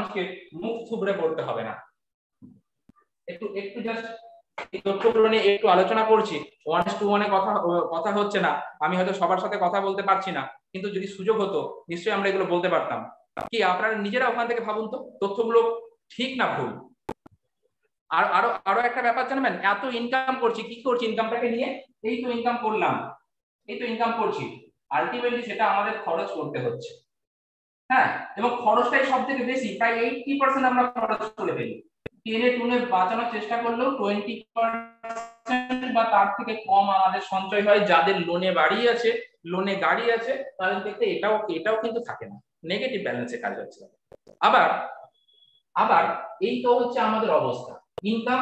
মানুষকে মুখ থুবড়ে পড়তে হবে না। একটু একটু জাস্ট এই তথ্যগুলো নিয়ে একটু আলোচনা করছি, 1:1 কথা হচ্ছে না, আমি হয়তো সবার সাথে কথা বলতে পারছি না, কিন্তু যদি সুযোগ হতো নিশ্চয়ই আমরা এগুলো বলতে পারতাম। কি আপনারা নিজেরা ওখান থেকে ভাবুন তো তথ্যগুলো ঠিক না ভুল। আর আরো আরো একটা ব্যাপার জানবেন, এত ইনকাম করছি, কি করছি ইনকামটাকে নিয়ে? এই তো ইনকাম করলাম, এই তো ইনকাম করছি, আলটিমেটলি সেটা আমাদের খরচ করতে হচ্ছে। হ্যাঁ, এবং খরচটাই সব থেকে বেশি, প্রায় 80% আমরা খরচ করে ফেলি। টেনে টুনে বাঁচানোর চেষ্টা করলেও 20% বা তার থেকে কম আমাদের সঞ্চয় হয়। যাদের লোনে বাড়ি আছে, লোনে গাড়ি আছে, তাদের ক্ষেত্রে এটাও কিন্তু থাকে না, নেগেটিভ ব্যালেন্সে কাজ হচ্ছে। আবার আবার এই তো হচ্ছে আমাদের অবস্থা। ইনকাম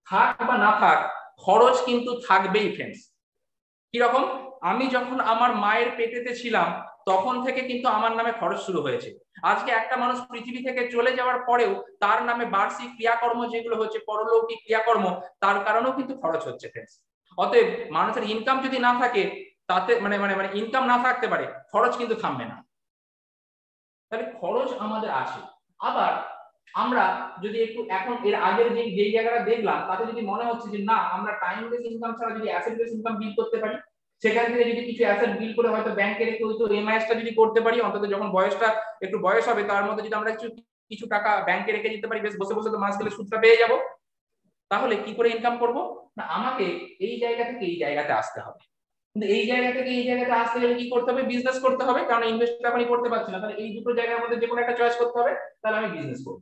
থাক বা না থাক, খরচ কিন্তু থাকবেই ফ্রেন্ডস। কিরকম? আমি যখন আমার মায়ের পেটেতে ছিলাম তখন থেকে কিন্তু আমার নামে খরচ শুরু হয়েছে। আজকে একটা মানুষ পৃথিবী থেকে চলে যাওয়ার পরেও তার নামে বার্ষিক ক্রিয়াকর্ম যেগুলো হচ্ছে, পরলৌকিক ক্রিয়াকর্ম, তার কারণেও কিন্তু খরচ হচ্ছে ফ্রেন্ডস। অতএব মানুষের ইনকাম যদি না থাকে, তাতে মানে মানে মানে ইনকাম না থাকতে পারে, খরচ কিন্তু থামবে না। তাহলে খরচ আমাদের আছে। আবার আমরা যদি একটু এখন এর আগের যে জায়গাটা দেখলাম, তাতে যদি মনে হচ্ছে যে না, আমরা টাইম বেস ইনকাম ছাড়া যদি অ্যাসেট বেস ইনকাম বিল করতে পারি, সেখান থেকে যদি কিছু অ্যাসেট বিল করে হয়তো ব্যাংকে রেখে হয়তো এমআইএসটা যদি করতে পারি, অন্তত যখন একটু বয়স হবে তার মধ্যে যদি আমরা কিছু টাকা ব্যাংকে রেখে দিতে পারি, বেশ বসে বসে তো মাস গেলে সুদটা পেয়ে যাব। তাহলে কি করে ইনকাম করব? না, আমাকে এই জায়গা থেকে এই জায়গাতে আসতে হবে। কিন্তু এই জায়গা থেকে এই জায়গাতে আসতে গেলে কি করতে হবে? বিজনেস করতে হবে, কারণ ইনভেস্ট আমি করতে পারছি না। তাহলে এই দুটো জায়গার মধ্যে যে কোনো একটা চয়েস করতে হবে, তাহলে আমি বিজনেস করব।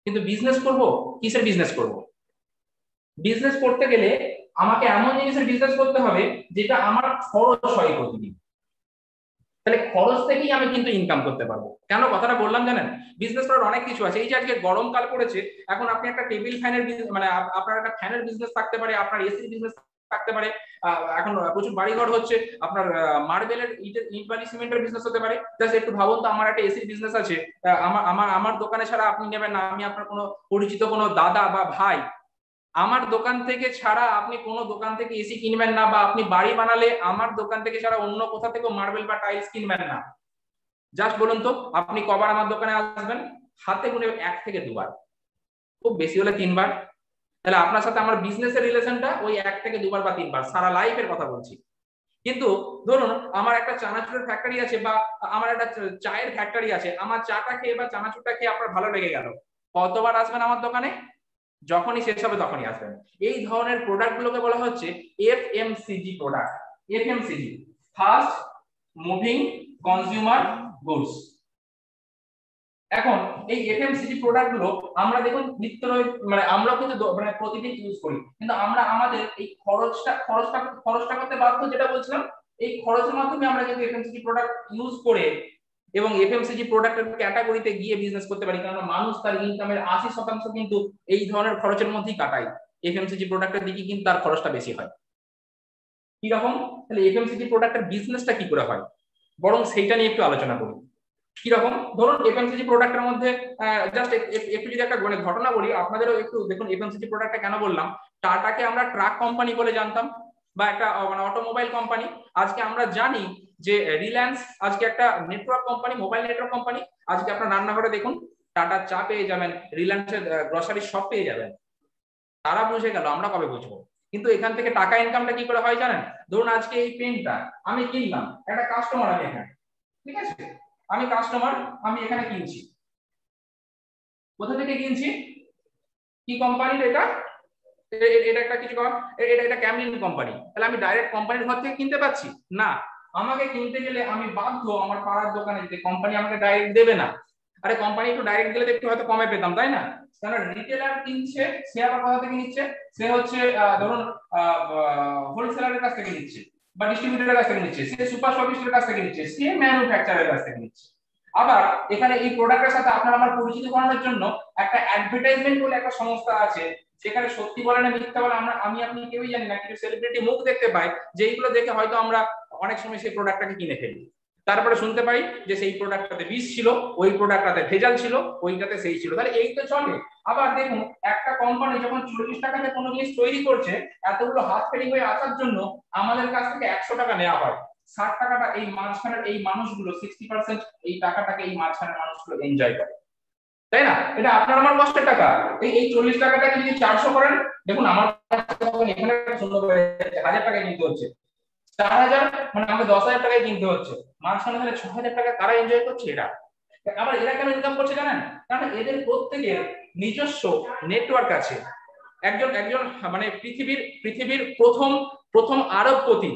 কিন্তু বিজনেস করব, কিসের বিজনেস করব? বিজনেস করতে গেলে আমাকে এমন জিনিসের বিজনেস করতে হবে যেটা আমার খরচ হয় প্রতিদিন। তাহলে খরচ থেকেই আমি কিন্তু ইনকাম করতে পারবো। কেন কথাটা বললাম জানেন? বিজনেস করার অনেক কিছু আছে। এই যে আজকে গরমকাল পড়েছে, এখন আপনি একটা টেবিল ফ্যানের মানে আপনার একটা ফ্যানের বিজনেস থাকতে পারে, আপনার এসির বিজনেস থাকতে পারে, এখন প্রচুর বাড়িঘর হচ্ছে, আপনার মার্বেলের ইট বালি সিমেন্টের বিজনেস হতে পারে। জাস্ট একটু ভাবুন তো, আমার একটা এসির বিজনেস আছে, আমার আমার আমার দোকানে ছাড়া আপনি নেবেন না, আমি আপনার কোনো পরিচিত কোনো দাদা বা ভাই, আমার দোকান থেকে ছাড়া আপনি কোনো দোকান থেকে এসি কিনবেন না, বা আপনি বাড়ি বানালে আমার দোকান থেকে ছাড়া অন্য কোথা থেকে মার্বেল বা টাইলস কিনবেন না। জাস্ট বলুন তো আপনি কবার আমার দোকানে আসবেন? হাতে গুনে 1 থেকে 2 বার, খুব বেশি হলে 3 বার। তাহলে আপনার সাথে আমার বিজনেসের রিলেশনটা ওই 1 থেকে 2 বার বা 3 বার, সারা লাইফের কথা বলছি। কিন্তু ধরুন আমার একটা চানাচুরের ফ্যাক্টরি আছে, বা আমার একটা চায়ের ফ্যাক্টরি আছে, আমার চাটা খেয়ে বা চানাচুরটা খেয়ে আপনার ভালো লেগে গেল, কতবার আসবেন আমার দোকানে? যখনই শেষ হবে তখনই আসবেন। এই ধরনের প্রোডাক্ট গুলোকে বলা হচ্ছে FMCG product. FMCG, fast moving consumer goods. এখন এই এফএমসিজি প্রোডাক্ট গুলো আমরা দেখুন নিত্য মানে আমরা কিন্তু মানে প্রতিদিন ইউজ করি, কিন্তু আমরা আমাদের এই খরচটা করতে বাধ্য, যেটা বলছিলাম, এই খরচের মাধ্যমে আমরা কিন্তু এফএমসিজি প্রোডাক্ট ইউজ করে এবং এফএমসিজি প্রোডাক্টের ক্যাটাগরিতে গিয়ে বিজনেস করতে পারি, কারণ মানুষ তার ইনকামের 80% কিন্তু এই ধরনের খরচের মধ্যেই কাটায়। এফএমসিজি প্রোডাক্টের দিকে কিন্তু তার খরচটা বেশি হয়। কি রকম? তাহলে এফএমসিজি প্রোডাক্টের বিজনেসটা কি করে হয়, বরং সেইটা নিয়ে একটু আলোচনা করি। কিরকম? ধরুন এফএমসিজি প্রোডাক্টের মধ্যে জাস্ট একটু যদি একটা মানে ঘটনা বলি আপনাদেরও একটু দেখুন। এফএমসিজি প্রোডাক্টটা কেন বললাম? টাটাকে আমরা ট্রাক কোম্পানি বলে জানতাম, বা একটা মানে অটোমোবাইল কোম্পানি। আজকে আমরা জানি যে রিলায়েন্স আজকে একটা network company, mobile network company. আজকে আপনার রান্নাঘরে দেখুন টাটার চা পেয়ে যাবেন, রিলায়েন্সের গ্রসারি শপ পেয়ে যাবেন। তারা বুঝে গেল, আমরা কবে বুঝবো? কিন্তু এখান থেকে টাকা ইনকামটা কি করে হয় জানেন? ধরুন আজকে এই পেনটা আমি কিনলাম, একটা কাস্টমার আমি এখানে, ঠিক আছে, আমি কাস্টমার, আমি এখানে কিনছি। কোথা থেকে কিনছি? কি কোম্পানির এটা? এটা একটা কিছু এটা ক্যামলিন কোম্পানি। তাহলে আমি ডাইরেক্ট কোম্পানির ঘর থেকে কিনতে পাচ্ছি না। আমাকে কিনতে গেলে আমি বাধ্য আমার পাড়ার দোকানে যেতে, কোম্পানি আমাকে ডাইরেক্ট দেবে না। আরে কোম্পানি একটু ডাইরেক্ট দিলে একটু হয়তো কমে পেতাম, তাই না? কারণ রিটেলার কিনছে, সে আবার কোথা থেকে নিচ্ছে? সে হচ্ছে ধরুন হোলসেলারের কাছ থেকে নিচ্ছে, বা ডিস্ট্রিবিউটরের কাছ থেকে নিচ্ছে, সে সুপার শপিস্টের কাছ থেকে নিচ্ছে, সে ম্যানুফ্যাকচারের কাছ থেকে নিচ্ছে। আবার এখানে এই প্রোডাক্টের সাথে আপনার আমার পরিচিত করানোর জন্য একটা অ্যাডভার্টাইজমেন্ট বলে একটা সংস্থা আছে, যেখানে সত্যি বলে না মিথ্যা বলে আমি আপনি কেউই জানি না, কিছু সেলিব্রিটি মুখ দেখতে পাই, যেইগুলো দেখে হয়তো আমরা অনেক সময় সেই প্রোডাক্টটাকে কিনে ফেলি। তারপরে শুনতে পাই যে সেই প্রোডাক্টটাতে বিষ ছিল, ওই প্রোডাক্টটাতে ভেজাল ছিল, ওইটাতে সেই ছিল। তাহলে এই তো চলে। আবার দেখুন একটা কোম্পানি যখন 40 টাকাতে কোনো জিনিস তৈরি করছে, এতগুলো হাত ফেরি হয়ে আসার জন্য আমাদের কাছ থেকে 100 টাকা নেওয়া হয়। 60 টাকাটা এই মাঝখানের এই মানুষগুলো, 60% এই টাকাটাকে এই মাঝখানের মানুষগুলো এনজয় করে। তাই না? এটা আপনার আমার কষ্টের টাকা। এই 40 টাকাটাকে যদি 400 করেন, দেখুন আমার এখানে 1000 টাকায় কিনতে হচ্ছে, 4000 মানে আমাকে 10,000 টাকায় কিনতে হচ্ছে, মাঝখানে তাহলে 6000 টাকা কারা এনজয় করছে? এরা। আবার এরা কেন ইনকাম করছে জানেন? কারণ এদের প্রত্যেকের নিজস্ব নেটওয়ার্ক আছে। একজন একজন মানে পৃথিবীর প্রথম প্রথম আরবপতি,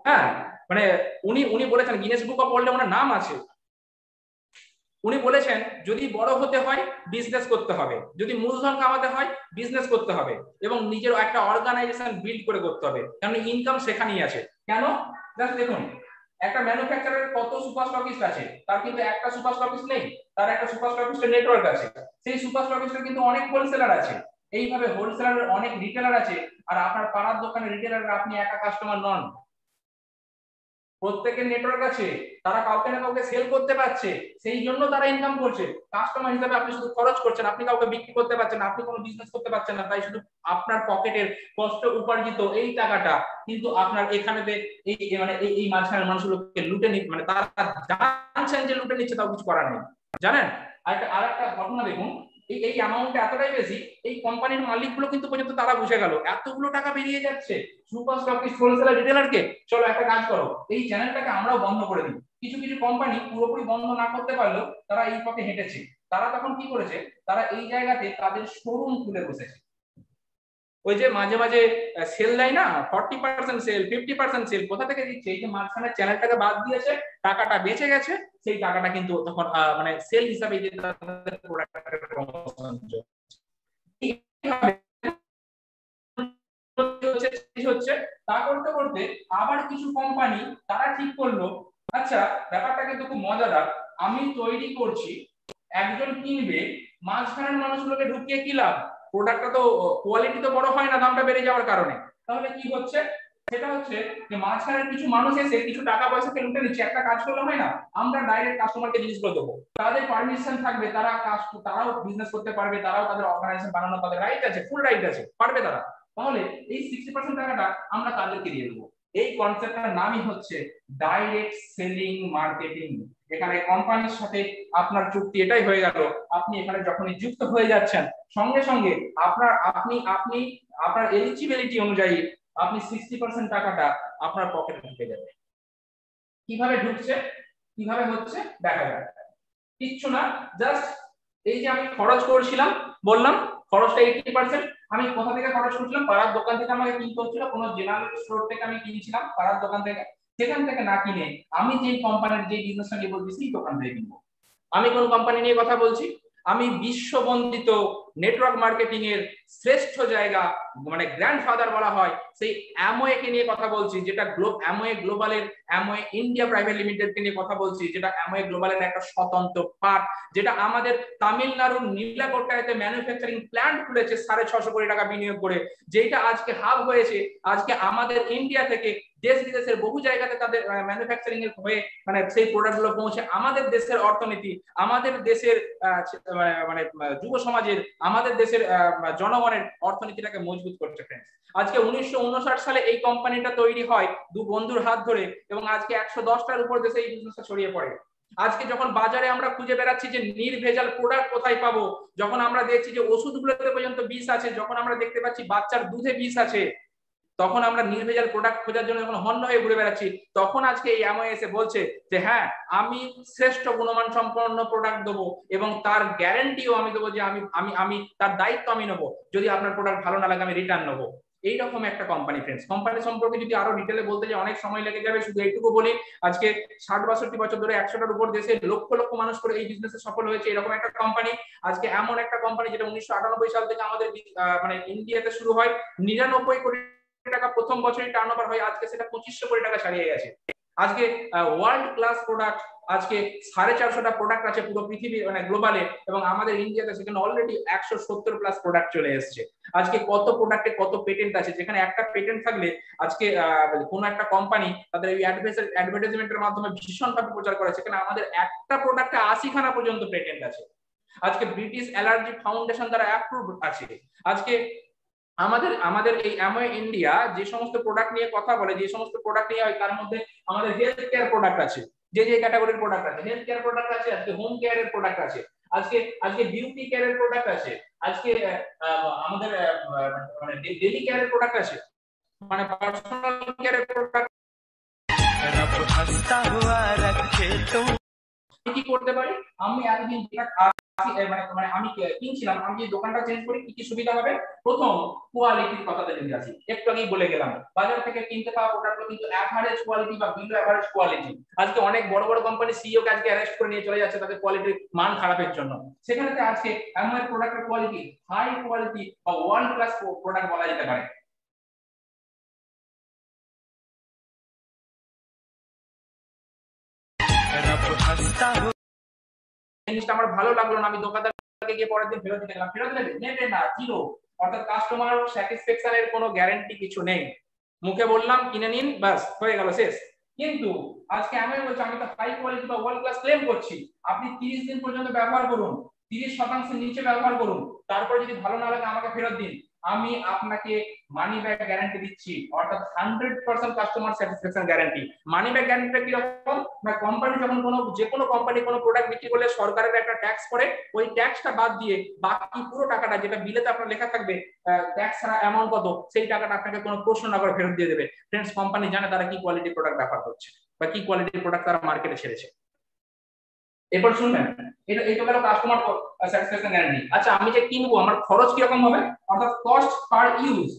হ্যাঁ, মানে উনি উনি বলেছেন, গিনেস বুক অফ ওয়ার্ল্ডে ওনার নাম আছে। উনি বলেছেন যদি বড় হতে হয় বিজনেস করতে হবে, যদি মূলধন কামাতে হয় বিজনেস করতে হবে, এবং নিজের একটা অর্গানাইজেশন বিল্ড করে করতে হবে, কারণ ইনকাম সেখানেই আছে। কেন? জাস্ট দেখুন, একটা ম্যানুফ্যাকচারারের কত সুপার স্টকিস্ট আছে, তার কিন্তু একটা সুপার স্টকিস্ট নেই, তার একটা সুপার স্টকিস্টের নেটওয়ার্ক আছে। সেই সুপার স্টকিস্টের কিন্তু অনেক হোলসেলার আছে, এইভাবে হোলসেলারের অনেক রিটেলার আছে। আর আপনার পাড়ার দোকানে রিটেলার আপনি একা কাস্টমার নন, প্রত্যেকের নেটওয়ার্ক আছে, তারা কাউকে না কাউকে সেল করতে পারছে, সেই জন্য তারা ইনকাম করছে। কাস্টমার হিসেবে আপনি শুধু খরচ করছেন, আপনি কাউকে বিক্রি করতে পারছেন না, আপনি কোনো বিজনেস করতে পারছেন না, তাই শুধু আপনার পকেটের কষ্ট উপার্জিত এই টাকাটা কিন্তু আপনার এখানেতে এই মানে এই মাঝখানের মানুষগুলোকে লুটে নিচ্ছে, মানে তারা জানছেন যে লুটে নিচ্ছে, তাও কিছু করার নেই। জানেন আরেকটা ঘটনা দেখুন, এই অ্যামাউন্টটা এতটাই বেশি, এই কোম্পানির মালিকগুলো কিন্তু পর্যন্ত তারা বুঝে গেল এতগুলো টাকা বেরিয়ে যাচ্ছে সুপার স্টকিস্ট হোলসেলার রিটেলারকে, চলো একটা কাজ করো, এই চ্যানেলটাকে আমরাও বন্ধ করে দিই। কিছু কিছু কোম্পানি পুরোপুরি বন্ধ না করতে পারলেও তারা এই পথে হেঁটেছে। তারা তখন কি করেছে, তারা এই জায়গাতে তাদের শোরুম খুলে বসেছে। ওই যে মাঝে মাঝে সেল দেয় না, 40% সেল, 50% সেল, কোথা থেকে দিচ্ছে? এই যে মাঝখানে চ্যানেলটাকে বাদ দিয়েছে, টাকাটা বেঁচে গেছে, সেই টাকাটা কিন্তু তখন মানে সেল হিসাবে যে তাদের প্রোডাক্টের প্রমোশন হচ্ছে। তা করতে করতে আবার কিছু কোম্পানি তারা ঠিক করলো, আচ্ছা ব্যাপারটা কিন্তু খুব মজাদার, আমি তৈরি করছি, একজন কিনবে, মাঝখানের মানুষগুলোকে ঢুকিয়ে কি লাভ? প্রোডাক্টটা তো কোয়ালিটি তো বড় হয় না দামটা বেড়ে যাওয়ার কারণে। তাহলে কি হচ্ছে? সেটা হচ্ছে যে মাঝখানের কিছু মানুষ এসে কিছু টাকা পয়সাকে লুটে নিচ্ছে। একটা কাজ করলে হয় না, আমরা ডাইরেক্ট কাস্টমারকে জিনিসগুলো দেবো, তাদের পারমিশন থাকবে, তারাও বিজনেস করতে পারবে, তারাও তাদের অর্গানাইজেশন বানানোর তাদের রাইট আছে, ফুল রাইট আছে, পারবে তারা। তাহলে এই 60% টাকাটা আমরা তাদেরকে দিয়ে দেবো। এই কনসেপ্টটার নামই হচ্ছে ডাইরেক্ট সেলিং মার্কেটিং। এখানে কোম্পানির সাথে আপনার চুক্তি এটাই হয়ে গেল, আপনি এখানে যখনই যুক্ত হয়ে যাচ্ছেন, সঙ্গে সঙ্গে আপনার এলিজিবিলিটি অনুযায়ী আপনি 60% টাকাটা আপনার পকেটে ঢুকে যাবে। কিভাবে ঢুকছে, কিভাবে হচ্ছে দেখা যাক। কিচ্ছু না, জাস্ট এই যে আমি খরচ করছিলাম, বললাম খরচটা 80%, আমি কোথা থেকে খরচ করছিলাম? পাড়ার দোকান থেকে আমাকে কিনতে হচ্ছিল, কোনো জেনারেল স্টোর থেকে আমি কিনছিলাম পাড়ার দোকান থেকে, সেখান থেকে না কিনে আমি যে কোম্পানির যে বিজনেসটা নিয়ে বলছি সেই দোকান থেকে কিনবো। আমি কোন কোম্পানি নিয়ে কথা বলছি? আমি বিশ্ববন্দিত নেটওয়ার্ক মার্কেটিং এর শ্রেষ্ঠ জায়গা, মানে গ্র্যান্ডফাদার বলা হয়, সেই অ্যামওয়ে কে নিয়ে কথা বলছি, যেটা অ্যামওয়ে গ্লোবালের অ্যামওয়ে ইন্ডিয়া প্রাইভেট লিমিটেড কে নিয়ে কথা বলছি, যেটা অ্যামওয়ে গ্লোবালের একটা স্বতন্ত্র পার্ট, যেটা আমাদের তামিলনাড়ুর নীলাকোট্টায়তে ম্যানুফ্যাকচারিং প্ল্যান্ট খুলেছে 650 কোটি টাকা বিনিয়োগ করে, যেটা আজকে হাব হয়েছে। আজকে আমাদের ইন্ডিয়া থেকে দেশ বিদেশের বহু জায়গাতে তাদের ম্যানুফ্যাকচারিং এর হয়ে মানে সেই প্রোডাক্ট গুলো পৌঁছে আমাদের দেশের অর্থনীতি, আমাদের দেশের মানে যুব সমাজের, আমাদের দেশের জনগণের অর্থনীতিটাকে মজবুত করছে। ফ্রেন্ডস, আজকে 1959 সালে এই কোম্পানিটা তৈরি হয় দু বন্ধুর হাত ধরে, এবং আজকে 110টার উপর দেশে এই বিজনেসটা ছড়িয়ে পড়ে। আজকে যখন বাজারে আমরা খুঁজে বেড়াচ্ছি যে নির্ভেজাল প্রোডাক্ট কোথায় পাবো, যখন আমরা দেখছি যে ওষুধগুলোতে পর্যন্ত বিষ আছে, যখন আমরা দেখতে পাচ্ছি বাচ্চার দুধে বিষ আছে, তখন আমরা নির্ভেজাল প্রোডাক্ট খোঁজার জন্য যখন হন্য হয়ে ঘুরে বেড়াচ্ছি, তখন আজকে এই অ্যামওয়ে এসে বলছে যে হ্যাঁ, আমি শ্রেষ্ঠ গুণমান সম্পন্ন প্রোডাক্ট দেবো, এবং তার গ্যারান্টিও আমি দেবো, যে আমি আমি আমি তার দায়িত্ব আমি নেবো, যদি আপনার প্রোডাক্ট ভালো না লাগে আমি রিটার্ন নেবো। এইরকম একটা কোম্পানি। ফ্রেন্ডস, কোম্পানি সম্পর্কে যদি আরো ডিটেলে বলতে যাই অনেক সময় লেগে যাবে, শুধু এইটুকু বলি, আজকে 60-62 বছর ধরে 100টার উপর দেশে লক্ষ লক্ষ মানুষ করে এই বিজনেসে সফল হয়েছে এরকম একটা কোম্পানি। আজকে এমন একটা কোম্পানি যেটা 1998 সাল থেকে আমাদের মানে ইন্ডিয়াতে শুরু হয়, 99 কোটি টাকা প্রথম বছরই টার্নওভার হয়, আজকে সেটা 2500 কোটি টাকা ছাড়িয়ে গেছে। আজকে ওয়ার্ল্ড ক্লাস প্রোডাক্ট, আজকে 450টা প্রোডাক্ট আছে পুরো পৃথিবী মানে গ্লোবালে, এবং আমাদের ইন্ডিয়াতে সেখানে অলরেডি 170+ প্রোডাক্ট চলে এসেছে। আজকে কত প্রোডাক্টে কত পেটেন্ট আছে, যেখানে একটা পেটেন্ট থাকলে আজকে কোন একটা কোম্পানি তাদের এই অ্যাডভার্টাইজমেন্টের মাধ্যমে ভীষণভাবে প্রচার করে, সেখানে আমাদের একটা প্রোডাক্টে 80খানা পর্যন্ত পেটেন্ট আছে। আজকে ব্রিটিশ অ্যালার্জি ফাউন্ডেশন দ্বারা অ্যাপ্রুভড আছে। আজকে আমাদের আমাদের এই অ্যামওয়ে ইন্ডিয়া যে সমস্ত প্রোডাক্ট নিয়ে কথা বলে, যে সমস্ত প্রোডাক্ট নিয়ে হয়, তার মধ্যে আমাদের হেলথ কেয়ার প্রোডাক্ট আছে, যে ক্যাটাগরির প্রোডাক্ট আছে, হেলথ কেয়ার প্রোডাক্ট আছে, আজকে হোম কেয়ারের প্রোডাক্ট আছে, আজকে আজকে বিউটি কেয়ারের প্রোডাক্ট আছে, আজকে আমাদের মানে ডেইলি কেয়ারের প্রোডাক্ট আছে, মানে পার্সোনাল কেয়ারের প্রোডাক্ট। কি করতে পারি আমি এতদিন মানে আমি কিনছিলাম, আমি যে দোকানটা চেঞ্জ করি কি কি সুবিধা হবে? প্রথম, কোয়ালিটির কথাটা যদি আসি, একটু আগেই বলে গেলাম বাজার থেকে কিনতে পাওয়া প্রোডাক্টগুলো কিন্তু এভারেজ কোয়ালিটি বা বিলো এভারেজ কোয়ালিটি। আজকে অনেক বড় বড় কোম্পানি সিইও কে আজকে অ্যারেস্ট করে নিয়ে চলে যাচ্ছে তাদের কোয়ালিটির মান খারাপের জন্য। সেখানে আজকে এমন এক প্রোডাক্টের কোয়ালিটি হাই কোয়ালিটি বা ওয়ার্ল্ড ক্লাস প্রোডাক্ট বলা যেতে পারে। জিনিসটা আমার ভালো লাগলো না, আমি দোকানদারকে গিয়ে পরের দিন ফেরত দিতে গেলাম, ফেরত নেবে না, জিরো। অর্থাৎ কাস্টমার স্যাটিসফ্যাকশনের কোনো গ্যারান্টি কিছু নেই। মুখে বললাম কিনে নিন, বাস হয়ে গেল, শেষ। কিন্তু আজকে আমি বলছি আমি তো হাই কোয়ালিটি বা ওয়ার্ল্ড ক্লাস ক্লেম করছি, আপনি 30 দিন পর্যন্ত ব্যবহার করুন, 30% নিচে ব্যবহার করুন, তারপর যদি ভালো না লাগে আমাকে ফেরত দিন, আমি আপনাকে মানি ব্যাক গ্যারান্টি দিচ্ছি, অর্থাৎ 100% customer satisfaction guarantee. Money back গ্যারান্টিটা কি রকম না, কোম্পানি যখন যে কোনো কোম্পানি কোনো প্রোডাক্ট বিক্রি করলে সরকারের একটা ট্যাক্স করে, ওই ট্যাক্সটা বাদ দিয়ে বাকি পুরো টাকাটা যেটা বিলেতে আপনার লেখা থাকবে ট্যাক্স ছাড়া অ্যামাউন্ট কত, সেই টাকাটা আপনাকে কোনো প্রশ্ন না করে ফেরত দিয়ে দেবে। ফ্রেন্ডস, কোম্পানি জানে তারা কি কোয়ালিটি প্রোডাক্ট ব্যবহার করছে বা কি কোয়ালিটির প্রোডাক্ট তারা মার্কেটে ছেড়েছে। এরপর শুনবেন, এটা গেল কাস্টমার স্যাটিসফ্যাকশন গ্যারান্টি। আচ্ছা, আমি যে কিনবো আমার খরচ কিরকম হবে, অর্থাৎ কস্ট পার ইউজ।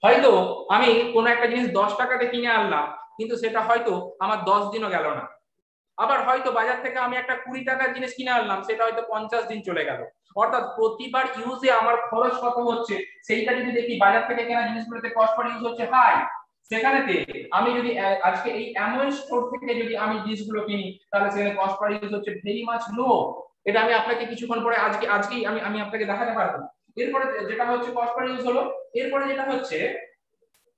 হয়তো আমি কোনো একটা জিনিস 10 টাকাতে কিনে আনলাম, কিন্তু সেটা হয়তো আমার 10 দিনও গেল না। আবার হয়তো বাজার থেকে আমি একটা 20 টাকার জিনিস কিনে আনলাম, সেটা হয়তো 50 দিন চলে গেল। অর্থাৎ প্রতিবার ইউজে আমার খরচ কত হচ্ছে সেইটা যদি দেখি, বাজার থেকে কেনা জিনিসগুলোতে কস্ট পার ইউজ হচ্ছে হাই, সেখানেতে আমি যদি আজকে এই অ্যামোয়েল স্টোর থেকে যদি আমি জিনিসগুলো কিনি, তাহলে সেখানে কস্ট পার ইউজ হচ্ছে ভেরি মাচ লো। এটা আমি আপনাকে কিছুক্ষণ পরে আজকেই আমি আপনাকে দেখাতে পারবো। এরপরে যেটা হচ্ছে কস্ট পার ইউজ হলো, এরপরে যেটা হচ্ছে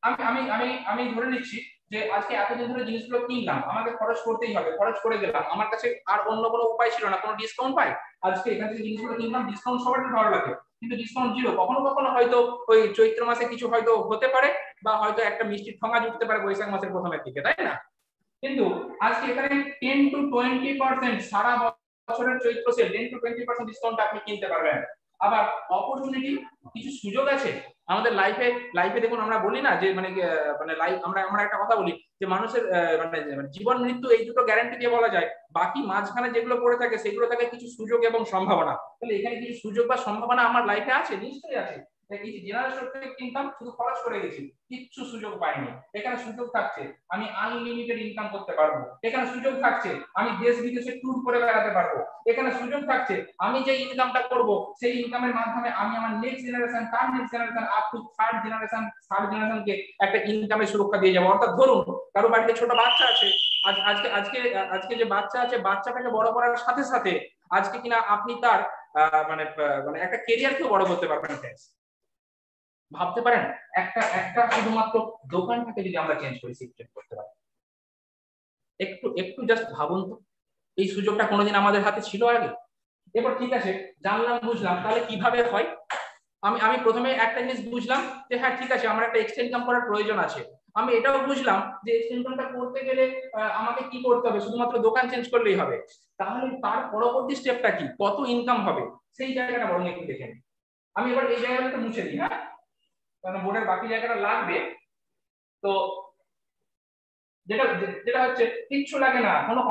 আমি আমি আমি আমি ধরে নিচ্ছি যে আজকে এতদিন ধরে জিনিসগুলো কিনলাম, আমাকে খরচ করতেই হবে, খরচ করে গেলাম, আমার কাছে আর অন্য কোনো উপায় ছিল না, কোনো ডিসকাউন্ট পাই, আজকে এখান থেকে জিনিসগুলো কিনলাম, ডিসকাউন্ট সবার ভালো লাগে, কিন্তু ডিসকাউন্ট জিরো। কখনো কখনো হয়তো ওই চৈত্র মাসে কিছু হয়তো হতে পারে, বা হয়তো একটা মিষ্টির ঠোঙা জুটতে পারে বৈশাখ মাসের প্রথমের দিকে, তাই না? কিন্তু আজকে এখানে 10 to 20% সারা বছরের চৈত্র সেল 10 to 20% ডিসকাউন্ট আপনি কিনতে পারবেন। আবার অপরচুনিটি, কিছু সুযোগ আছে আমাদের লাইফে দেখুন, আমরা বলি না যে মানে লাইফ, আমরা একটা কথা বলি যে মানুষের মানে জীবন মৃত্যু এই দুটো গ্যারান্টি দিয়ে বলা যায়, বাকি মাঝখানে যেগুলো পড়ে থাকে সেগুলো থাকে কিছু সুযোগ এবং সম্ভাবনা। তাহলে এখানে কিছু সুযোগ বা সম্ভাবনা আমার লাইফে আছে, নিশ্চয়ই আছে। এই জেনারেল থেকে কিনতাম, শুধু খরচ করে গেছি, কিচ্ছু সুযোগ পাইনি। এখানে সুযোগ থাকছে আমি আনলিমিটেড ইনকাম করতে পারবো, এখানে সুযোগ থাকছে আমি দেশ বিদেশে ট্যুর করে বেড়াতে পারবো, এখানে সুযোগ থাকছে আমি যে ইনকামটা করব সেই ইনকামের মাধ্যমে আমি আমার নেক্সট জেনারেশন, তার next generation, up to third জেনারেশনকে একটা ইনকামের সুরক্ষা দিয়ে যাবো। অর্থাৎ ধরুন কারো বাড়িতে ছোট বাচ্চা আছে, আজকে আজকে আজকে যে বাচ্চা আছে, বাচ্চাটাকে বড় করার সাথে সাথে আজকে কিনা আপনি তার মানে মানে একটা কেরিয়ারকেও বড় করতে পারবেন। ভাবতে পারেন, একটা একটা শুধুমাত্র দোকানটাকে যদি আমরা চেঞ্জ করি, শিফট করতে পারি। একটু একটু জাস্ট ভাবুন তো, এই সুযোগটা কোনোদিন আমাদের হাতে ছিল আগে? এবার ঠিক আছে, জানলাম বুঝলাম, তাহলে কিভাবে হয়? আমি প্রথমে একটা জিনিস বুঝলাম যে হ্যাঁ ঠিক আছে, আমার একটা এক্সট্রা ইনকাম করার প্রয়োজন আছে। আমি এটাও বুঝলাম যে এক্সট্রা ইনকামটা করতে গেলে আমাকে কি করতে হবে, শুধুমাত্র দোকান চেঞ্জ করলেই হবে। তাহলে তার পরবর্তী স্টেপটা কি, কত ইনকাম হবে, সেই জায়গাটা বরং একটু দেখে নিই। আমি এবার এই জায়গাটা মুছে দিই, হ্যাঁ, কারণ বোর্ডের বাকি জায়গাটা লাগবে। তো যেটা যেটা হচ্ছে, কিচ্ছু লাগে না, কোনো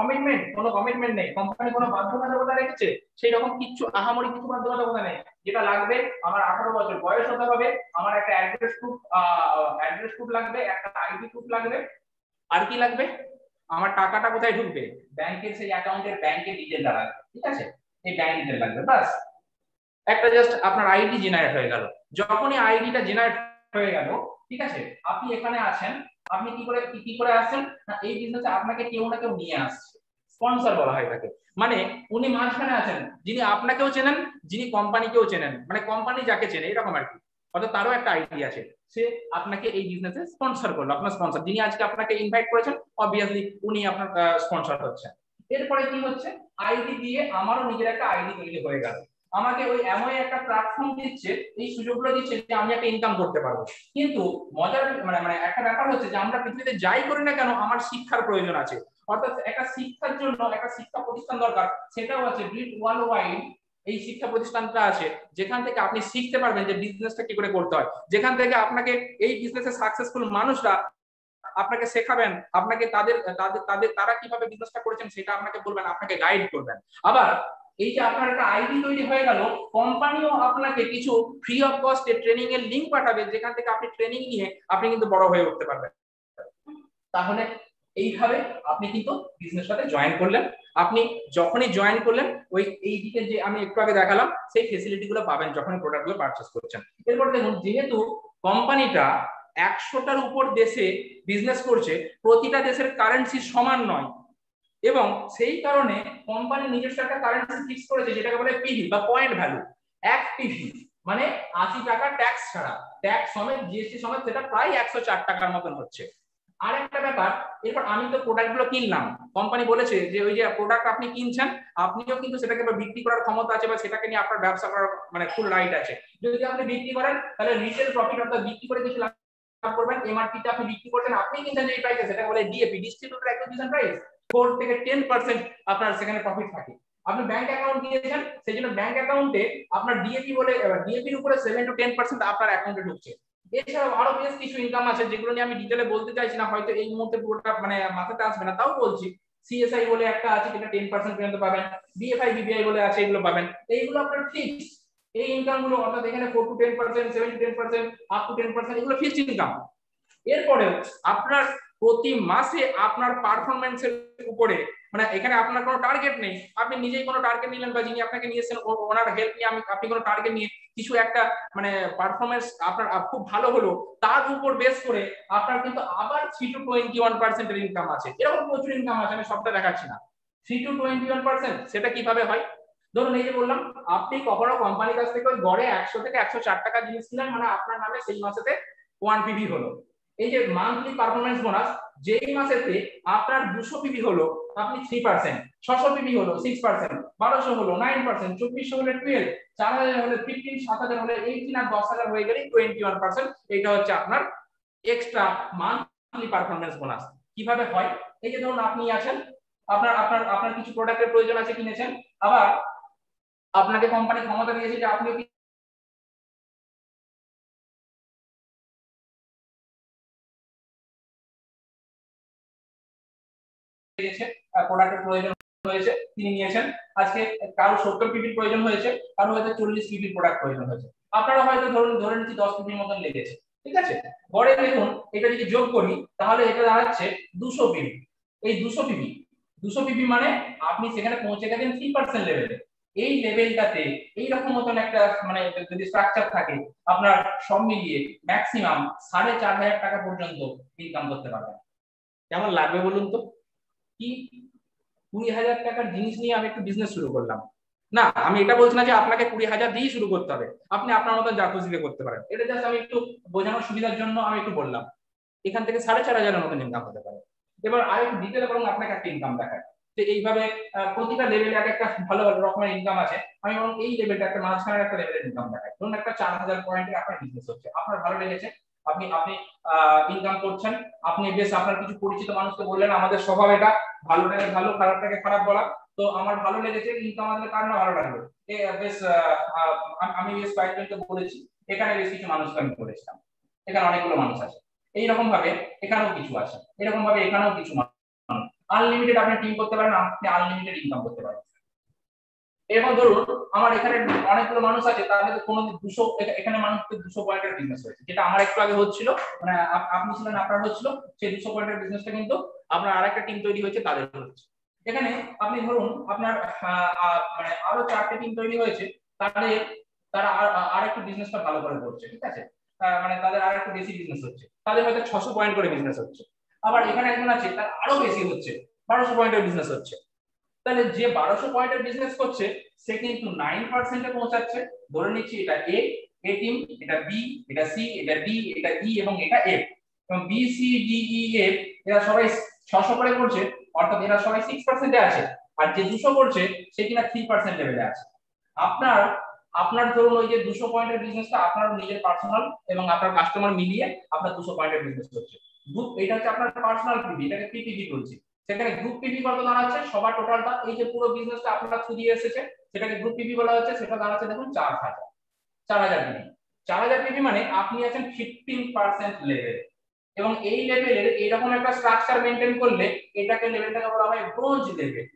কমিটমেন্ট নেই, কোম্পানি কোনো বাধ্যবাধকতা রেখেছে সেই রকম কিচ্ছু, আহামরি কিছু বাধ্যবাধকতা নেই। যেটা লাগবে, আমার 18 বছর বয়স হতে হবে, আমার একটা অ্যাড্রেস প্রুফ লাগবে, একটা আইডি প্রুফ লাগবে, আর কি লাগবে, আমার টাকাটা কোথায় ঢুকবে, ব্যাংকের সেই অ্যাকাউন্টের ব্যাংকের ডিটেইলটা লাগবে, ঠিক আছে, এই ব্যাংক ডিটেইল লাগবে, বাস। একটা জাস্ট আপনার আইডি জেনারেট হয়ে গেল। যখনই আইডিটা জেনারেট হয়ে গেল, ঠিক আছে, আপনি এখানে আছেন, আপনি কি করে আসছেন না, এই বিজনেসে আপনাকে কেউ না কেউ নিয়ে আসছে, স্পন্সর বলা হয় তাকে। মানে উনি মাঝখানে আছেন, যিনি আপনাকেও চেনেন, যিনি কোম্পানিকেও চেনেন, মানে কোম্পানি যাকে চেনে, এরকম আর কি। অর্থাৎ তারও একটা আইডি আছে, সে আপনাকে এই বিজনেসে স্পন্সর করলো, আপনার স্পন্সর যিনি আজকে আপনাকে ইনভাইট করেছেন, অবভিয়াসলি উনি আপনার স্পন্সর হচ্ছেন। এরপরে কি হচ্ছে, আইডি দিয়ে আমারও নিজের একটা আইডি তৈরি হয়ে গেল, আমাকে ওই এমন একটা প্ল্যাটফর্ম দিচ্ছে, এই সুযোগগুলো দিচ্ছে যে আমি একটা ইনকাম করতে পারবো। কিন্তু মজার মানে একটা ব্যাপার হচ্ছে যে আমরা পৃথিবীতে যাই করি না কেন, আমার শিক্ষার প্রয়োজন আছে। অর্থাৎ একটা শিক্ষার জন্য একটা শিক্ষা প্রতিষ্ঠান দরকার, সেটাও আছে বিট ওয়ার্ল্ড ওয়াইড এই শিক্ষা প্রতিষ্ঠানটা আছে যেখান থেকে আপনি শিখতে পারবেন যে বিজনেসটা কি করে করতে হয়, যেখান থেকে আপনাকে এই বিজনেসে সাকসেসফুল মানুষরা আপনাকে শেখাবেন, আপনাকে তাদের তাদের তাদের তারা কিভাবে বিজনেসটা করেছেন সেটা আপনাকে বলবেন, আপনাকে গাইড করবেন। আবার এই যে আপনার একটা আইডি তৈরি হয়ে গেল, কোম্পানিও আপনাকে কিছু ফ্রি অফ কস্টে ট্রেনিং এর লিংক পাঠাবে, যেখান থেকে আপনি ট্রেনিং নিয়ে আপনি কিন্তু বড় হয়ে উঠতে পারবেন। তাহলে এইভাবে আপনি কিন্তু বিজনেসটাতে জয়েন করলেন। আপনি যখনই জয়েন করলেন ওই এই দিকে যে আমি একটু আগে দেখালাম সেই ফেসিলিটি গুলো পাবেন যখন প্রোডাক্টগুলো পারচেজ করছেন। এরপর দেখুন, যেহেতু কোম্পানিটা 100টার উপর দেশে বিজনেস করছে, প্রতিটা দেশের কারেন্সি সমান নয়, এবং সেই কারণে কোম্পানি নিজস্ব একটা কারেন্সি ফিক্স করেছে যেটাকে বলে পিভি বা পয়েন্ট ভ্যালু। এক পিভি মানে 80 টাকা ট্যাক্স ছাড়া, ট্যাক্স সমেত জিএসটি সমেত সেটা প্রায় 104 টাকার মতন হচ্ছে। আর একটা ব্যাপার, এরপর আমি তো প্রোডাক্টগুলো কিনলাম, কোম্পানি বলেছে যে ওই যে প্রোডাক্ট আপনি কিনছেন আপনিও কিন্তু সেটাকে বিক্রি করার ক্ষমতা আছে বা সেটাকে নিয়ে আপনার ব্যবসা করার মানে ফুল রাইট আছে। যদি আপনি বিক্রি করেন তাহলে রিটেল প্রফিট অর্থাৎ বিক্রি করে কিছু লাভ করবেন, এমআরপি তে আপনি বিক্রি করছেন, আপনি কিনছেন যে প্রাইসে সেটা বলে ডিএপি, ডিস্ট্রিবিউটর অ্যাকুইজিশন প্রাইস, 4 থেকে 10% আপনার সেখানে প্রফিট থাকে। আপনি ব্যাংক অ্যাকাউন্ট দিয়েছেন, সেই জন্য ব্যাংক অ্যাকাউন্টে আপনার ডিএপি বলে ডিএপির উপরে 7 to 10% আপনার অ্যাকাউন্টে ঢুকছে। এছাড়াও আরো বেশ কিছু ইনকাম আছে যেগুলো নিয়ে আমি ডিটেইলে বলতে চাইছি না, হয়তো এই মুহূর্তে পুরোটা মানে মাথাতে আসবে না, তাও বলছি। সিএসআই বলে একটা আছে যেটা 10% পর্যন্ত পাবেন, বিএফআই বিবিআই বলে আছে, এগুলো পাবেন। এইগুলো আপনার ফিক্স, এই ইনকাম গুলো অর্থাৎ এখানে 4 to 10%, 7 to 10%, আপ টু 10%, এগুলো ফিক্সড ইনকাম। এরপরেও আপনার প্রতি মাসে আপনার পারফরম্যান্সের উপরে, মানে এখানে আপনার কোনো টার্গেট নেই, আপনি নিজেই কোনো টার্গেট নিলেন বা যিনি আপনাকে নিয়েছেন ওনার হেল্প নিয়ে আপনি কোনো টার্গেট নিয়ে কিছু একটা মানে পারফরম্যান্স আপনার খুব ভালো হলো, তার উপর বেস করে আপনার কিন্তু আবার 3 to 21% এর ইনকাম আছে। এরকম প্রচুর ইনকাম আছে, আমি সবটা দেখাচ্ছি না। 3 to 21% সেটা কিভাবে হয়? ধরুন এই যে বললাম, আপনি কখনো কোম্পানির কাছ থেকে গড়ে 100 থেকে 104 টাকা জিনিস কিনলেন, মানে আপনার নামে সেই মাসেতে 1 পিভি হলো। এই যে মান্থলি পারফরম্যান্স বোনাস, যেই মাসেতে আপনার 200 পিভি হলো আপনি 3%, 600 পিভি হলো 6%, 1200 হলো 9%, 2400 হলো 12, 4000 হলো 15, 7000 হলো 18, আর 10000 হয়ে গেলে 21%। এটা হচ্ছে আপনার এক্সট্রা মান্থলি পারফরম্যান্স বোনাস। কিভাবে হয়? এই যে ধরুন আপনি আছেন, আপনার আপনার আপনার কিছু প্রোডাক্টের প্রয়োজন আছে, কিনেছেন, আবার আপনাকে কোম্পানি ক্ষমতা দিয়েছে যে আপনি প্রোডাক্টের প্রয়োজন হয়েছে, তিনি নিয়েছেন। আজকে কারো 70 পিপির প্রয়োজন হয়েছে, কারো হয়তো 40 পিপির প্রোডাক্ট প্রয়োজন হয়েছে, আপনারা হয়তো ধরুন ধরে নিচ্ছি 10 পিপির মতন লেগেছে, ঠিক আছে। পরে দেখুন এটা যদি যোগ করি তাহলে এটা দাঁড়াচ্ছে 200 পিপি। এই 200 পিপি মানে আপনি সেখানে পৌঁছে গেছেন 3% লেভেলে। এই লেভেলটাতে এইরকম মতন একটা মানে যদি স্ট্রাকচার থাকে, আপনার সব মিলিয়ে ম্যাক্সিমাম 4500 টাকা পর্যন্ত ইনকাম করতে পারবেন। কেমন লাগবে বলুন তো? কি 20,000 টাকার জিনিস নিয়ে আমি একটু বিজনেস শুরু করলাম? না, আমি এটা বলছি না যে আপনাকে 20,000 দিয়ে শুরু করতে হবে, আপনি আপনার মতন যা খুশি করতে পারেন। এটা জাস্ট আমি একটু বোঝানোর সুবিধার জন্য আমি একটু বললাম। এখান থেকে 4,500 এর মতন ইনকাম হতে পারে। এবার আরেকটু ডিটেইলে বরং আপনাকে একটা ইনকাম দেখায় যে এইভাবে প্রতিটা লেভেলে এক একটা ভালো ভালো রকমের ইনকাম আছে। আমি বরং এই লেভেলটা একটা মাঝখানের একটা লেভেলের ইনকাম দেখাই। ধরুন একটা 4,000 পয়েন্টের আপনার বিজনেস হচ্ছে, আপনার ভালো লেগেছে, আপনি আপনি ইনকাম করছেন, আপনি বেশ আপনার কিছু পরিচিত মানুষকে বললেন, আমাদের স্বভাব এটা ভালোটাকে ভালো খারাপটাকে খারাপ বলা, তো আমার ভালো লেগেছে, ইনকাম আসলে কার না ভালো লাগবে। বেশ আমি বেশ কয়েকজনকে বলেছি, এখানে বেশ কিছু মানুষকে আমি বলেছিলাম, এখানে অনেকগুলো মানুষ আছে। এইরকম ভাবে এখানেও কিছু আছে, এরকম ভাবে এখানেও কিছু মানুষ, আনলিমিটেড আপনি টিম করতে পারেন, আপনি আনলিমিটেড ইনকাম করতে পারেন। এরকম ধরুন আমার এখানে অনেকগুলো মানুষ আছে, তার মধ্যে কোনো 200 এখানে মানুষকে 200 পয়েন্টের বিজনেস হয়েছে, যেটা আমার একটু আগে হচ্ছিল, মানে আপনি ছিলেন আপনার হচ্ছিল, সেই 200 পয়েন্টের বিজনেসটা কিন্তু আপনার আরেকটা টিম তৈরি হয়েছে তাদের হচ্ছে। এখানে আপনি ধরুন আপনার মানে আরো 4টে টিম তৈরি হয়েছে, তাদের তারা আরেকটু বিজনেসটা ভালো করে করছে, ঠিক আছে, মানে তাদের আরেকটু বেশি বিজনেস হচ্ছে, তাদের হয়তো 600 পয়েন্ট করে বিজনেস হচ্ছে। আবার এখানে একজন আছে তার আরো বেশি হচ্ছে, 1200 পয়েন্টের বিজনেস হচ্ছে। তাহলে যে 1200 পয়েন্টের বিজনেস করছে সে কিন্তু 9% এ পৌঁছাচ্ছে। ধরে নিচ্ছি এটা এ, এ টিম, এটা বি, এটা সি, এটা ডি, এটা ই এবং এটা এফ, এবং B C D E F এরা সবাই 600 করে করছে, অর্থাৎ এরা সবাই 6% এ আছে। আর যে 200 করছে সে কিনা 3% লেভেলে আছে। আপনার আপনার ধরুন ওই যে 200 পয়েন্টের বিজনেসটা আপনার নিজের পার্সোনাল এবং আপনার কাস্টমার মিলিয়ে আপনার 200 পয়েন্টের বিজনেস হচ্ছে। এটা হচ্ছে আপনার পার্সোনাল পিপি, এটাকে পিপিপি বলছি। সেখানে গ্রুপ পিবি কত দাঁড়াচ্ছে, সবার টোটালটা এই যে পুরো বিজনেসটা আপনারা থ্রু দিয়ে এসেছে সেটাকে গ্রুপ পিবি বলা হচ্ছে, সেটা দাঁড়াচ্ছে দেখুন 4000 পিবি। 4000 পিবি মানে আপনি আছেন 15% লেভেল, এবং এই লেভেলের এইরকম একটা স্ট্রাকচার মেনটেন করলে এটাকে লেভেলটাকে বলা হয় ব্রোঞ্জ লেভেল।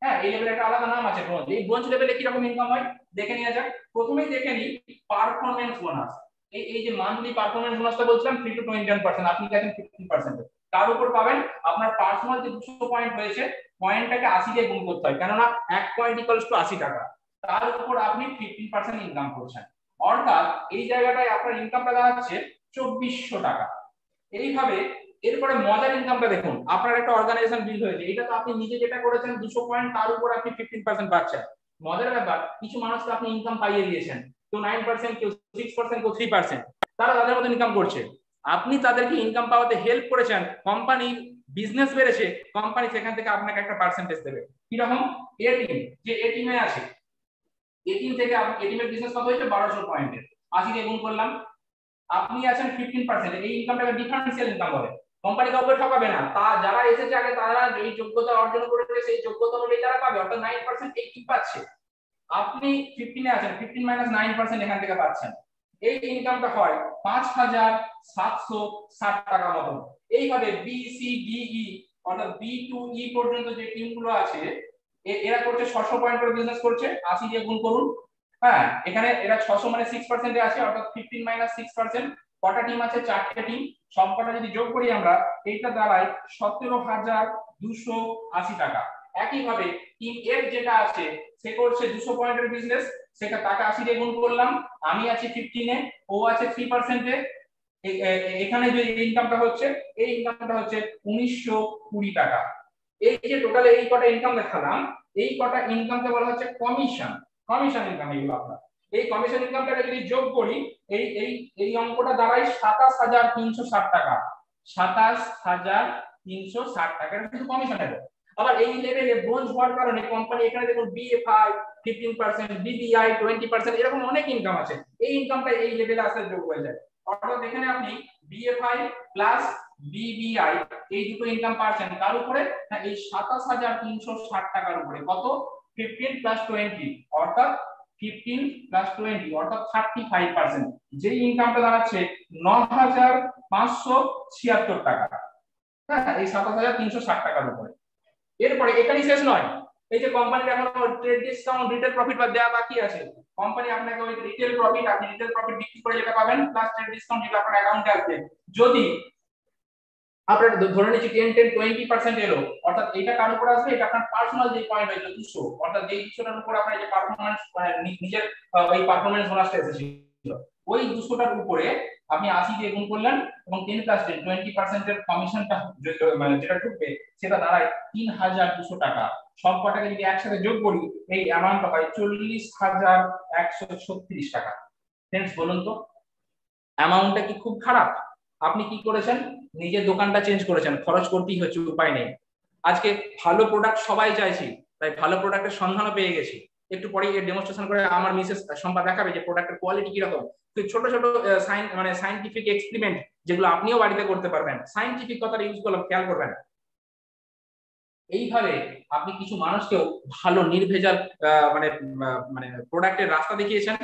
হ্যাঁ, এই লেভেলের একটা আলাদা নাম আছে ব্রোঞ্জ। এই ব্রোঞ্জ লেভেলে কি রকম ইনকাম হয় দেখে নেওয়া যাক। প্রথমেই দেখে নিই পারফরম্যান্স বোনাস। এই যে মান্থলি পারফরম্যান্স বোনাসটা বলছিলাম 3 to 21%, আপনি দেখেন 15%। তার উপর পাবেন আপনার পার্সোনাল যে 200 পয়েন্ট হয়েছে, পয়েন্টটাকে 80 দিয়ে গুণ করতে হয়, কেননা 1 পয়েন্ট ইকুয়ালস টু 80 টাকা। তার উপর আপনি 15% ইনকাম করছেন, অর্থাৎ এই জায়গাটায় আপনার ইনকামটা দাঁড়াচ্ছে 2400 টাকা। এইভাবে এরপরে মজার ইনকামটা দেখুন, আপনার একটা অর্গানাইজেশন বিল্ড হয়েছে, এটা তো আপনি নিজে যেটা করেছেন 200 পয়েন্ট, তার উপর আপনি 15% পাচ্ছেন। মজার ব্যাপার, কিছু মানুষকে আপনি ইনকাম পাইয়ে দিয়েছেন, কেউ 9%, কেউ 6%, কেউ 3%, তারা তাদের মতো ইনকাম করছে। আপনি তাদেরকে ইনকাম পাওয়াতে হেল্প করেছেন, কোম্পানির বিজনেস বেড়েছে, কোম্পানি সেখান থেকে আপনাকে একটা পার্সেন্টেজ দেবে। কিরকম? এ টিম, যে এ টিমে আছে, এ টিম থেকে আপনি, এ টিমের বিজনেস কত হয়েছে 1200 পয়েন্টের, 80 দিয়ে গুণ করলাম, আপনি আছেন 15%। এই ইনকামটাকে ডিফারেন্সিয়াল ইনকাম বলে। কোম্পানি কাউকে ঠকাবে না, তা যারা এসেছে আগে তারা যেই যোগ্যতা অর্জন করেছে সেই যোগ্যতা অনুযায়ী তারা পাবে, অর্থাৎ 9% এই কি পাচ্ছে, আপনি 15 এ আছেন, 15 - 9% এখান থেকে পাচ্ছেন। এই ইনকামটা হয় 5760 টাকা মতন। এইভাবে বি সি ডি ই অর্থাৎ বি টু ই পর্যন্ত যে টিমগুলো আছে এরা করছে 600 পয়েন্ট করে বিজনেস করছে, 80 দিয়ে গুণ করুন। হ্যাঁ, এখানে এরা 600 মানে 6% এ আছে, অর্থাৎ 15 - 6%। কটা টিম আছে? 4টে টিম। সবকটা যদি যোগ করি আমরা, এইটা দাঁড়ায় 17280 টাকা। একইভাবে টিম এফ যেটা আছে সে করছে 200 পয়েন্টের বিজনেস, সেটা টাকা 80 দিয়ে গুণ করলাম, আমি আছি 15 এ, ও আছে 3% এ। এখানে যে ইনকামটা হচ্ছে, এই ইনকামটা হচ্ছে 1920 টাকা। এই যে টোটাল এই কটা ইনকাম দেখালাম, এই কটা ইনকামকে বলা হচ্ছে কমিশন। কমিশন ইনকাম এগুলো আপনার। এই কমিশন ইনকামটাকে যদি যোগ করি, এই এই এই অঙ্কটা দাঁড়ায় 27360 টাকা। 27360 টাকা, এটা শুধু কমিশনের। আবার এই লেভেলে ব্রোঞ্জ হওয়ার কারণে কোম্পানি এখানে দেখুন বিএফআই 15%, বিবিআই 20%, এরকম অনেক ইনকাম আছে। এই ইনকামটা এই লেভেলে আসলে যোগ হয়ে যায়, অর্থাৎ এখানে আপনি বিএফআই প্লাস বিবিআই এই দুটো ইনকাম পাচ্ছেন, তার উপরে এই 27360 টাকার উপরে কত? 15 + 20, অর্থাৎ 15 + 20 অর্থাৎ 35%, যে ইনকামটা দাঁড়াচ্ছে 9576 টাকা। হ্যাঁ, এই 7360 টাকার উপরে। এরপরে এখানেই শেষ নয়, এই যে কোম্পানির এখনো ট্রেড ডিসকাউন্ট, রিটেল প্রফিট বা দেয়া বাকি আছে, কোম্পানি আপনাকে ওই রিটেল প্রফিট, আপনি রিটেল প্রফিট বিক্রি করে যেটা পাবেন প্লাস ট্রেড ডিসকাউন্ট যেটা আপনার অ্যাকাউন্টে আসবে, যদি আপনার ধরে নিচ্ছি 10-20% এলো, অর্থাৎ এটা কার উপর আসবে? এটা আপনার পার্সোনাল যে পয়েন্ট হয়েছে 200, অর্থাৎ যেই 200টার উপর আপনার যে পারফরম্যান্স নিজের ওই পারফরম্যান্স বোনাসটা এসেছিল, ওই 200টার উপরে আপনি 80 দিয়ে গুণ করলেন, এবং 10 + 10 20% এর কমিশনটা মানে যেটা ঢুকবে সেটা দাঁড়ায় 3200 টাকা। সব কটাকে যদি একসাথে যোগ করি, এই অ্যামাউন্ট হয় 40136 টাকা। फ्रेंड्स বলুন তো, অ্যামাউন্টটা কি খুব খারাপ? আপনি কি করেছেন? নিজের দোকানটা চেঞ্জ করেছেন, খরচ করতেই হচ্ছে, উপায় নেই। আজকে ভালো প্রোডাক্ট সবাই চাইছি, তাই ভালো প্রোডাক্টের সন্ধানও পেয়ে গেছি। একটু পরে এর ডেমনস্ট্রেশন করে আমার মিসেস সম্পা দেখাবে যে প্রোডাক্টের কোয়ালিটি কি রকম। ছোট ছোট সায়েন্টিফিক এক্সপেরিমেন্ট যেগুলো আপনিও বাড়িতে করতে পারবেন। সায়েন্টিফিক কথাটা ইউজ করলাম, খেয়াল করবেন। এইভাবে আপনি কিছু মানুষকেও ভালো নির্ভেজাল মানে মানে প্রোডাক্টের রাস্তা দেখিয়েছেন,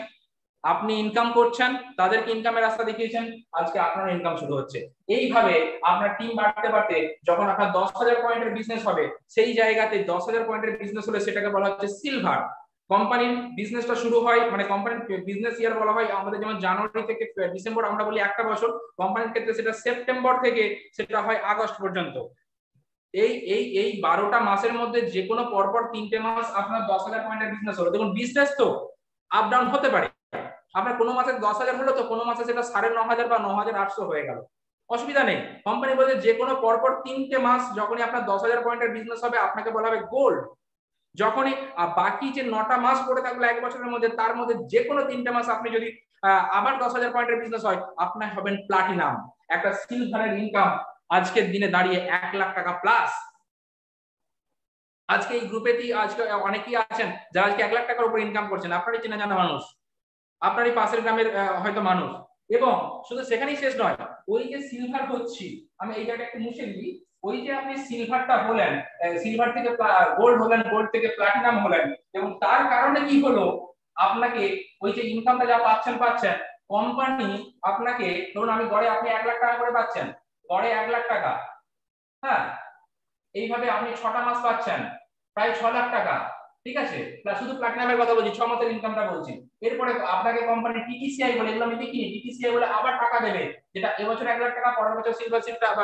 আপনি ইনকাম করছেন, তাদেরকে ইনকামের রাস্তা দেখিয়েছেন, আজকে আপনার ইনকাম শুরু হচ্ছে। এইভাবে আপনার টিম বাড়তে বাড়তে যখন আপনার 10,000 পয়েন্টের বিজনেস হবে, সেই জায়গাতে 10,000 পয়েন্টের বিজনেস হলে সেটাকে বলা হচ্ছে সিলভার। কোম্পানির বিজনেসটা শুরু হয়, মানে কোম্পানির বিজনেস ইয়ার বলা হয় আমাদের, যেমন জানুয়ারি থেকে ডিসেম্বর আমরা বলি একটা বছর, কোম্পানির ক্ষেত্রে সেটা সেপ্টেম্বর থেকে সেটা হয় আগস্ট পর্যন্ত। এই এই এই 12টা মাসের মধ্যে যে কোনো পরপর 3টে মাস আপনার 10,000 পয়েন্টের বিজনেস হলো। দেখুন বিজনেস তো আপ ডাউন হতে পারে, আপনার কোনো মাসে 10,000 হলো তো কোনো মাসে সেটা 9,500 বা 9,800 হয়ে গেল, অসুবিধা নেই। কোম্পানি বলছে যে কোনো পরপর 3টে মাস যখনই আপনার 10,000 পয়েন্টের বিজনেস হবে আপনাকে বলা হবে গোল্ড। যখনই বাকি যে 9টা মাস পড়ে থাকলো এক বছরের মধ্যে, তার মধ্যে যে কোনো 3টে মাস আপনি যদি আবার 10,000 পয়েন্টের বিজনেস হয়, আপনার হবেন প্লাটিনাম। একটা সিলভারের ইনকাম আজকের দিনে দাঁড়িয়ে 1 লাখ টাকা প্লাস। আজকে এই গ্রুপেতেই আজকে অনেকেই আছেন যারা আজকে 1 লাখ টাকার উপর ইনকাম করছেন, আপনারই চেনা জানা মানুষ, আপনারই পাশের গ্রামের হয়তো মানুষ। এবং শুধু সেখানেই শেষ নয়, ওই যে সিলভার হচ্ছি, আমি এই জায়গাটা একটু মুছে দিই, ওই যে আপনি সিলভারটা হলেন, সিলভার থেকে গোল্ড হলেন, গোল্ড থেকে প্লাটিনাম হলেন, এবং তার কারণে কি হলো, আপনাকে ওই যে ইনকামটা যা পাচ্ছেন কোম্পানি আপনাকে, ধরুন আমি গড়ে আপনি 1,00,000 টাকা করে পাচ্ছেন, গড়ে 1,00,000 টাকা, হ্যাঁ, এইভাবে আপনি 6টা মাস পাচ্ছেন প্রায় 6,00,000 টাকা, ঠিক আছে, শুধু প্লাটিনামের কথা বলছি, 6 মাসের ইনকামটা বলছি। এরপরে আপনাকে কোম্পানি টিটিসিআই বলে, এগুলো আমি দেখিনি, টিটিসিআই বলে আবার টাকা দেবে, যেটা এবছর 1,00,000 টাকা, পরের বছর সিলভার সিপটা বা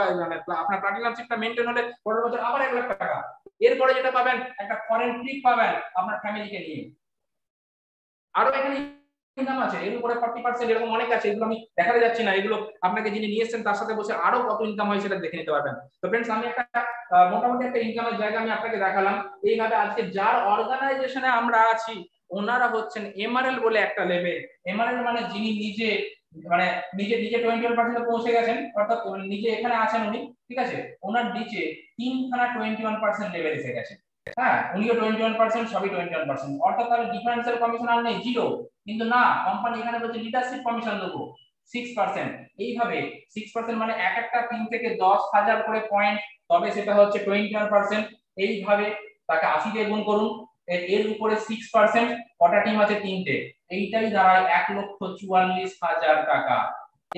আপনার প্লাটিনাম সিপটা মেইনটেইন হলে পরের বছর আবার 1,00,000 টাকা। এরপরে যেটা পাবেন, একটা ফরেন ট্রিপ পাবেন আপনার ফ্যামিলিকে নিয়ে। আরো এখানে ইনকাম আছে এর উপরে 40%, এরকম অনেক আছে, এগুলো আমি দেখাতে যাচ্ছি না, এগুলো আপনাকে যিনি নিয়ে এসেছেন তার সাথে বসে আরো কত ইনকাম হয় সেটা দেখে নিতে পারবেন। তো ফ্রেন্ডস, আমি একটা মোটামুটি একটা ইনকামের জায়গা আমি আপনাকে দেখালাম। এইভাবে আজকে যার অর্গানাইজেশনে আমরা আছি ওনারা হচ্ছেন এমআরএল বলে একটা লেভেল। এমআরএল মানে যিনি নিজে মানে নিজে নিজে 21% পৌঁছে গেছেন, অর্থাৎ নিজে এখানে আছেন উনি, ঠিক আছে, ওনার নিচে 3খানা 21% লেভেল এসে গেছে। হ্যাঁ, উনিও 21%, সবই 21%, অর্থাৎ তার ডিফারেন্সিয়াল কমিশন আর নেই, জিরো। কিন্তু না, কোম্পানি এখানে বলছে লিডারশিপ কমিশন দেবো 6%। এইভাবে 6% মানে এক একটা 3 থেকে 10,000 করে পয়েন্ট, তবে সেটা হচ্ছে 21%। এইভাবে তাকে 80 দিয়ে গুণ করুন, এর উপরে 6%, কটা টিম আছে? 3টে, এইটাই দাঁড়ায় 1,44,000 টাকা।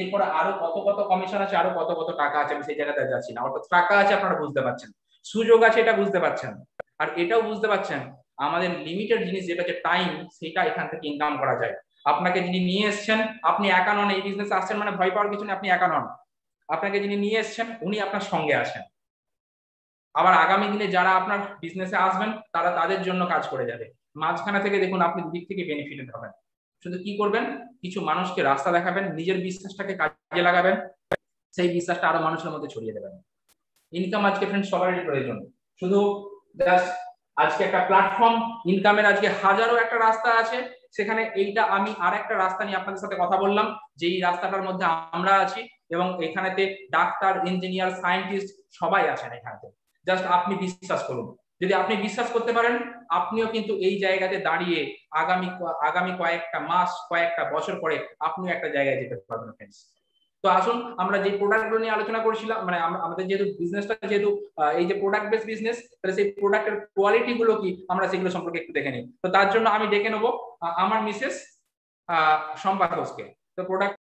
এরপরে আরো কত কত কমিশন আছে, আরো কত কত টাকা আছে, আমি সেই জায়গাতে যাচ্ছি না। অর্থাৎ টাকা আছে, আপনারা বুঝতে পারছেন, সুযোগ আছে, এটা বুঝতে পারছেন, আর এটাও বুঝতে পারছেন আমাদের লিমিটেড জিনিস যেটা হচ্ছে টাইম, সেটা এখান থেকে ইনকাম করা যায়। আপনাকে যিনি নিয়ে এসেছেন, আপনি একা নন, এই বিজনেসে আসছেন মানে ভয় পাওয়ার কিছু নেই, আপনি একা নন। আপনাকে যিনি নিয়ে এসেছেন উনি আপনার সঙ্গে আছেন। আবার আগামী দিনে যারা আপনার বিজনেসে আসবেন তারা তাদের জন্য কাজ করে যাবে। মাঝখানে থেকে দেখুন আপনি দুদিক থেকে বেনিফিটেড হবেন। শুধু কি করবেন, কিছু মানুষকে রাস্তা দেখাবেন, নিজের বিশ্বাসটাকে কাজে লাগাবেন, সেই বিশ্বাসটা আরো মানুষের মধ্যে ছড়িয়ে দেবেন। ইনকাম আজকে ফ্রেন্ড সবারই প্রয়োজন, শুধু জাস্ট আজকে একটা প্ল্যাটফর্ম, ইনকামের আজকে হাজারো একটা রাস্তা আছে, সেখানে এইটা আমি আর একটা রাস্তা নিয়ে আপনাদের সাথে কথা বললাম, যেই রাস্তাটার মধ্যে আমরা আছি, এবং এখানেতে ডাক্তার, ইঞ্জিনিয়ার, সায়েন্টিস্ট সবাই আছেন এখানে। জাস্ট আপনি বিশ্বাস করুন, যদি আপনি বিশ্বাস করতে পারেন, আপনিও কিন্তু এই জায়গাতে দাঁড়িয়ে আগামী কয়েকটা মাস, কয়েকটা বছর পরে আপনিও একটা জায়গায় যেতে পারবেন ফ্রেন্ডস। তো আসুন আমরা যে প্রোডাক্টগুলো নিয়ে আলোচনা করেছিলাম, মানে আমাদের যেহেতু বিজনেসটা যেহেতু এই যে প্রোডাক্ট বেস বিজনেস, তাহলে সেই প্রোডাক্টের কোয়ালিটি গুলো কি আমরা সেগুলো সম্পর্কে একটু দেখে নিই। তো তার জন্য আমি ডেকে নেবো আমার মিসেস শম্পা ঘোষকে। তো প্রোডাক্ট